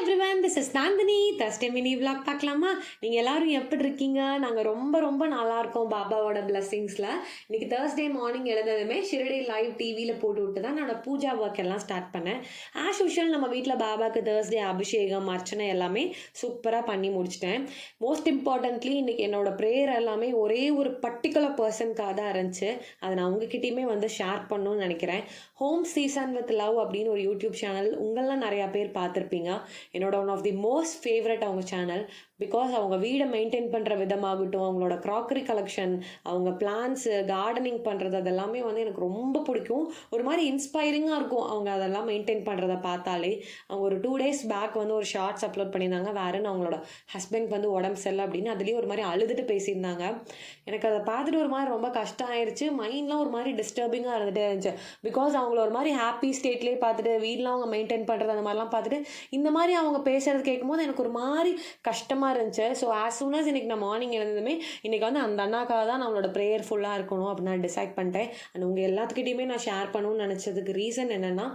Everyone, this is Nandini. Thursday mini vlog பார்க்கலாமா? நீங்கள் எல்லாரும் எப்படி இருக்கீங்க? நாங்கள் ரொம்ப ரொம்ப நல்லா இருக்கோம் பாபாவோட பிளெஸிங்ஸில். இன்னைக்கு தேர்ஸ்டே மார்னிங் எழுந்ததுமே ஷிரடி லைவ் டிவியில் போட்டு விட்டு தான் நான் பூஜா ஒர்க் எல்லாம் ஸ்டார்ட் பண்ணேன். ஆஸ் யூஷுவல் நம்ம வீட்டில் பாபாவுக்கு தேர்ஸ்டே அபிஷேகம் அர்ச்சனை எல்லாமே சூப்பராக பண்ணி முடிச்சிட்டேன். மோஸ்ட் இம்பார்ட்டன்ட்லி இன்னைக்கு என்னோட ப்ரேயர் எல்லாமே ஒரே ஒரு பர்டிகுலர் பர்சனுக்காக தான் இருந்துச்சு. அதை நான் உங்ககிட்டயுமே வந்து ஷேர் பண்ணணும்னு நினைக்கிறேன். ஹோம் சீசன் வித் லவ் அப்படின்னு ஒரு யூடியூப் சேனல் உங்களெலாம் நிறையா பேர் பார்த்துருப்பீங்க. என்னோட one of the most favourite அவங்க சேனல். பிகாஸ் அவங்க வீடை மெயின்டைன் பண்ணுற விதமாகட்டும், அவங்களோட க்ராக்கரி கலெக்ஷன், அவங்க பிளான்ஸு, கார்டனிங் பண்ணுறது, அதெல்லாமே வந்து எனக்கு ரொம்ப பிடிக்கும். ஒரு மாதிரி இன்ஸ்பைரிங்காக இருக்கும் அவங்க அதெல்லாம் மெயின்டைன் பண்ணுறத பார்த்தாலே. அவங்க ஒரு 2 days பேக் வந்து ஒரு ஷார்ட்ஸ் அப்லோட் பண்ணியிருந்தாங்க. வேறுன்னு அவங்களோட ஹஸ்பண்ட் வந்து உடம்பு சரியில்லை அப்படின்னு அதுலேயும் ஒரு மாதிரி அழுதுட்டு பேசியிருந்தாங்க. எனக்கு அதை பார்த்துட்டு ஒரு மாதிரி ரொம்ப கஷ்டம் ஆயிடுச்சு. மைண்ட்லாம் ஒரு மாதிரி டிஸ்டர்பிங்காக இருந்துகிட்டே இருந்துச்சு. பிகாஸ் அவங்கள ஒரு மாதிரி ஹாப்பி ஸ்டேட்லேயே பார்த்துட்டு வீடெலாம் அவங்க மெயின்டைன் பண்ணுறது அந்த மாதிரிலாம் பார்த்துட்டு இந்த மாதிரி அவங்க பேசுகிறது கேட்கும்போது எனக்கு ஒரு மாதிரி கஷ்டமாக இருந்துச்சு. ஸோ ஆஸ் சூன் அஸ் இன்னைக்கு நான் மார்னிங் எழுந்ததுமே இன்னைக்கு வந்து அந்த அண்ணாக்காக தான் நம்மளோட ப்ரேயர் ஃபுல்லாக இருக்கணும் அப்படின்னு நான் டிசைட் பண்ணிட்டேன். அண்ட் உங்கள் எல்லாத்துக்கிட்டையுமே நான் ஷேர் பண்ணணும்னு நினச்சதுக்கு ரீசன் என்னென்னா,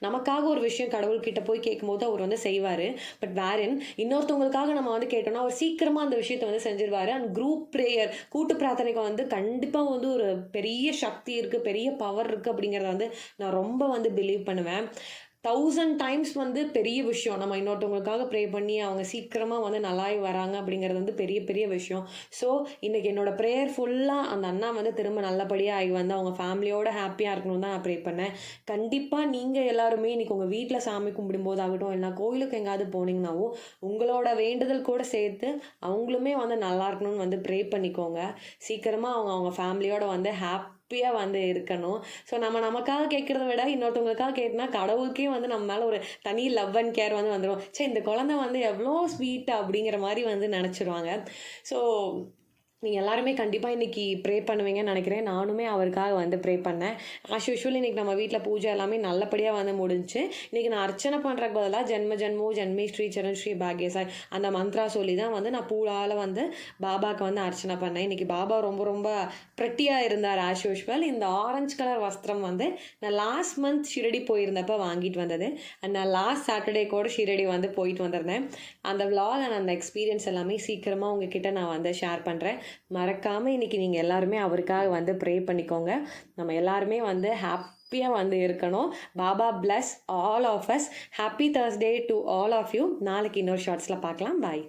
நமக்காக ஒரு விஷயம் கடவுள்கிட்ட போய் கேட்கும்போது அவர் வந்து செய்வார். பட் வேறன் இன்னொருத்தவங்களுக்காக நம்ம வந்து கேட்டோம்னா அவர் சீக்கிரமாக அந்த விஷயத்தை வந்து செஞ்சிருவார். அண்ட் குரூப் ப்ரேயர், கூட்டு பிரார்த்தனைக்கு வந்து கண்டிப்பாக வந்து ஒரு பெரிய சக்தி இருக்குது, பெரிய பவர் இருக்குது அப்படிங்கிறத வந்து நான் ரொம்ப வந்து பிலீவ் பண்ணுவேன். 1000 times வந்து பெரிய விஷயம். நம்ம இன்னொருத்தவங்களுக்காக ப்ரே பண்ணி அவங்க சீக்கிரமாக வந்து நல்லாயி வராங்க அப்படிங்கிறது வந்து பெரிய பெரிய விஷயம். ஸோ இன்றைக்கி என்னோட ப்ரேயர் ஃபுல்லாக அந்த அண்ணா வந்து திரும்ப நல்லபடியாக ஆகி வந்து அவங்க ஃபேமிலியோட ஹாப்பியாக இருக்கணும் தான் நான் ப்ரே பண்ணேன். கண்டிப்பாக நீங்கள் எல்லாருமே இன்றைக்கி உங்கள் வீட்டில் சாமி கும்பிடும்போது ஆகட்டும், இல்லை கோயிலுக்கு எங்கேயாவது போனீங்கன்னாவும் உங்களோட வேண்டுதல் கூட சேர்த்து அவங்களுமே வந்து நல்லா இருக்கணும்னு வந்து ப்ரே பண்ணிக்கோங்க. சீக்கிரமாக அவங்க அவங்க ஃபேமிலியோட வந்து ஹாப்பியாக வந்து இருக்கணும். ஸோ நமக்காக கேட்குறத விட இன்னொருத்தவங்களுக்காக கேட்டோம்னா கடவுளுக்கே வந்து நம்ம மேலே ஒரு தனி லவ் அண்ட் கேர் வந்து வந்துடும். சரி, இந்த குழந்தை வந்து எவ்வளோ ஸ்வீட்டாக அப்படிங்கிற மாதிரி வந்து நினச்சிருவாங்க. ஸோ நீங்கள் எல்லாருமே கண்டிப்பாக இன்றைக்கி ப்ரே பண்ணுவீங்கன்னு நினைக்கிறேன். நானுமே அவருக்காக வந்து ப்ரே பண்ணேன். ஆஸ் யூஷுவல் இன்றைக்கி நம்ம வீட்டில் பூஜை எல்லாமே நல்லபடியாக வந்து முடிஞ்சு. இன்றைக்கி நான் அர்ச்சனை பண்ணுறக்கு பதிலாக ஜென்ம ஜென்மோ ஜென்மே ஸ்ரீ சரண் ஸ்ரீ பாக்யசாய் அந்த மந்த்ரா சொல்லி தான் வந்து நான் பூலால் வந்து பாபாவுக்கு வந்து அர்ச்சனை பண்ணேன். இன்றைக்கி பாபா ரொம்ப ரொம்ப ப்ரெட்டியாக இருந்தார். ஆஸ் யூஷுவல் இந்த ஆரஞ்சு கலர் வஸ்திரம் வந்து நான் லாஸ்ட் மந்த் ஷிரடி போயிருந்தப்போ வாங்கிட்டு வந்தது. அண்ட் நான் லாஸ்ட் சாட்டர்டே கூட ஷிரடி வந்து போயிட்டு வந்திருந்தேன். அந்த விலாக் அண்ட் அந்த எக்ஸ்பீரியன்ஸ் எல்லாமே சீக்கிரமாக உங்ககிட்ட நான் வந்து ஷேர் பண்ணுறேன். மறக்காமல் இன்றைக்கி நீங்கள் எல்லாருமே அவருக்காக வந்து ப்ரே பண்ணிக்கோங்க. நம்ம எல்லாருமே வந்து ஹாப்பியாக வந்து இருக்கணும். Baba bless all of us. Happy Thursday to all of you. நாளைக்கு இன்னொரு ஷார்ட்ஸில் பார்க்கலாம். பாய்.